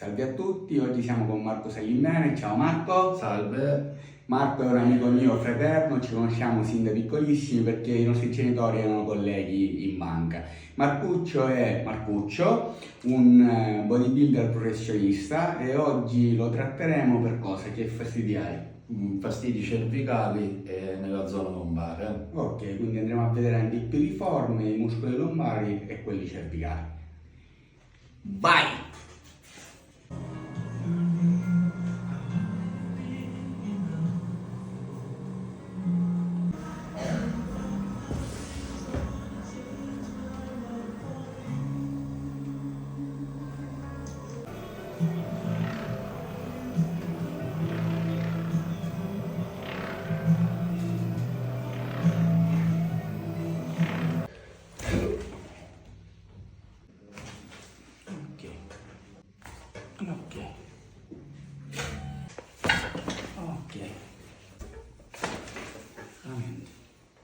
Salve a tutti, oggi siamo con Marco Saglimmene. Ciao Marco. Salve. Marco è un amico mio fraterno, ci conosciamo sin da piccolissimi perché i nostri genitori erano colleghi in banca. Marcuccio è un bodybuilder professionista e oggi lo tratteremo per cosa? Che fastidi hai? Fastidi cervicali nella zona lombare. Ok, quindi andremo a vedere anche il piriforme, i muscoli lombari e quelli cervicali. Vai! Ok.